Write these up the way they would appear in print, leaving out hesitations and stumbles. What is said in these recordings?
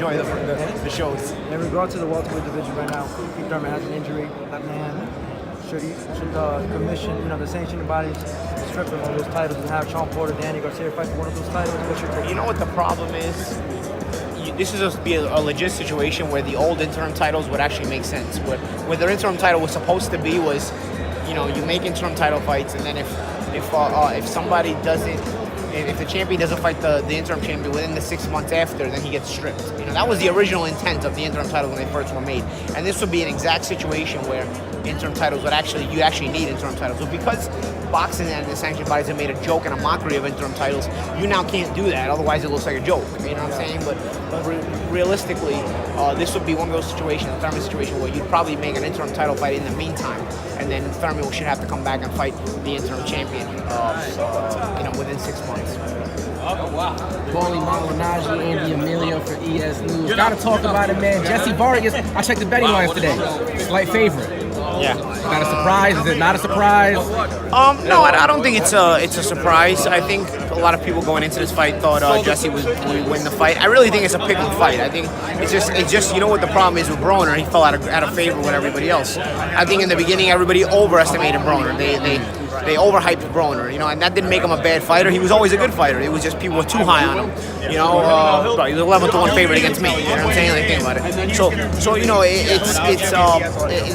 enjoy the shows. In regard to the welterweight division right now, Keith Thurman has an injury. That man, should the commission, the sanctioning bodies strip him of those titles and have Sean Porter, Danny Garcia fight for one of those titles? What's your take? You know what the problem is? This is supposed to be a legit situation where the old interim titles would actually make sense. What their interim title was supposed to be was, you make interim title fights, and then if somebody doesn't, if the champion doesn't fight the interim champion within the 6 months after, then he gets stripped. That was the original intent of the interim titles when they first were made. And this would be an exact situation where interim titles you actually need interim titles. But because boxing and the sanctioning bodies have made a joke and a mockery of interim titles, you now can't do that. Otherwise, it looks like a joke. You know what I'm saying? But realistically, this would be one of those situations, a Thurman situation, where you'd probably make an interim title fight in the meantime, and then Thurman should have to come back and fight the interim champion, within 6 months. Oh, wow. Paulie, Malignaggi, Andy Emilio for ES News. Gotta talk about it, man. Jessie Vargas, I checked the betting lines today. Slight favorite. Yeah. Is that a surprise? Is it not a surprise? No, I don't think it's a surprise. I think a lot of people going into this fight thought Jessie would win the fight. I really think it's a pick'em fight. I think it's just what the problem is with Broner. He fell out of favor with everybody else. I think in the beginning everybody overestimated Broner. They overhyped Broner, and that didn't make him a bad fighter. He was always a good fighter. It was just people were too high on him. He was 11-1 favorite against me. You know what I'm saying? Like, think about it. So it's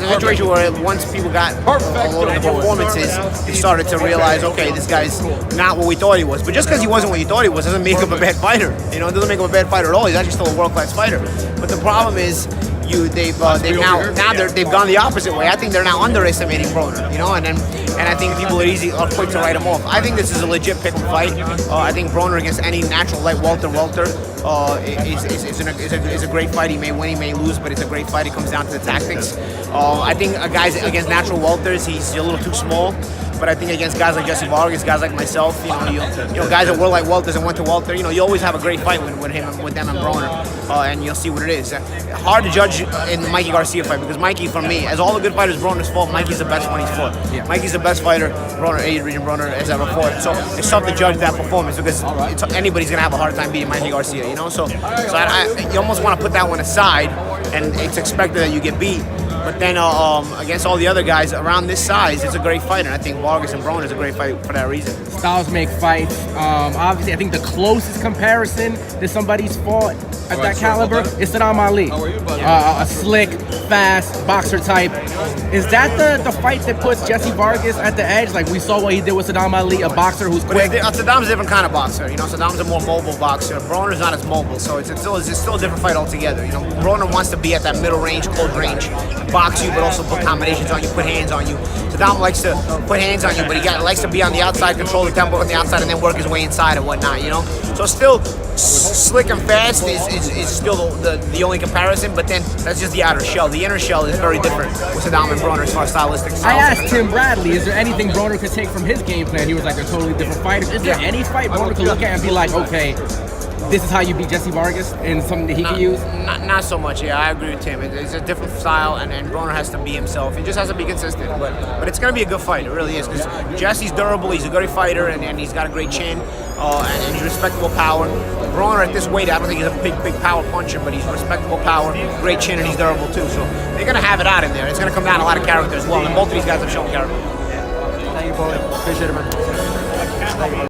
a situation where once people got a load of the performances, they started to realize, okay, this guy's not what we thought he was. But just because he wasn't what you thought he was doesn't make him a bad fighter. It doesn't make him a bad fighter at all. He's actually still a world-class fighter. But the problem is, they've gone the opposite way. I think they're now underestimating Broner, and I think people are quick to write him off. I think this is a legit pick'em fight. I think Broner against any natural light welter is a great fight. He may win, he may lose, but it's a great fight. It comes down to the tactics. I think guys against natural welters, he's a little too small. But I think against guys like Jessie Vargas, guys like myself, guys that were like welters and went to welter, you always have a great fight with them and Broner, and you'll see what it is. Hard to judge in the Mikey Garcia fight because Mikey, for me, as all the good fighters, Broner's fought. Mikey's the best one he's fought. Yeah. Mikey's the best fighter Adrian Broner has ever fought. So it's tough to judge that performance because anybody's gonna have a hard time beating Mikey Garcia. So you almost want to put that one aside, and it's expected that you get beat. But then against all the other guys around this size, it's a great fight, and I think Vargas and Broner is a great fight for that reason. Styles make fights. Obviously, I think the closest comparison that somebody's fought at that caliber is Saddam Ali. A slick, fast boxer type. Is that the fight that puts Jessie Vargas at the edge? Like we saw what he did with Saddam Ali, a boxer who's quick. Saddam's a different kind of boxer. Saddam's a more mobile boxer. Broner's not as mobile, so it's still a different fight altogether. Broner wants to be at that middle range, close range, box you, but also put combinations on you, put hands on you. Saddam likes to put hands on you, but he likes to be on the outside, control the tempo on the outside, and then work his way inside and whatnot. So still slick and fast is still the only comparison, but then that's just the outer shell. The inner shell is very different with Saddam and Broner as far as stylistic styles. I asked Tim Bradley, is there anything Broner could take from his game plan? He was like, they're totally different fighters. Is there any fight Broner could look at and be like, okay, this is how you beat Jessie Vargas, and something that he can use? Not so much, yeah. I agree with Tim. It's a different style, and Broner has to be himself. He just has to be consistent. But it's going to be a good fight. It really is. Because Jesse's durable, he's a great fighter, and he's got a great chin, and he's respectable power. Broner at this weight, I don't think he's a big power puncher, but he's respectable power, great chin, and he's durable too. So they're going to have it out in there. It's going to come down to a lot of character as well, and both of these guys have shown character. Thank you, Paulie. Appreciate it, man.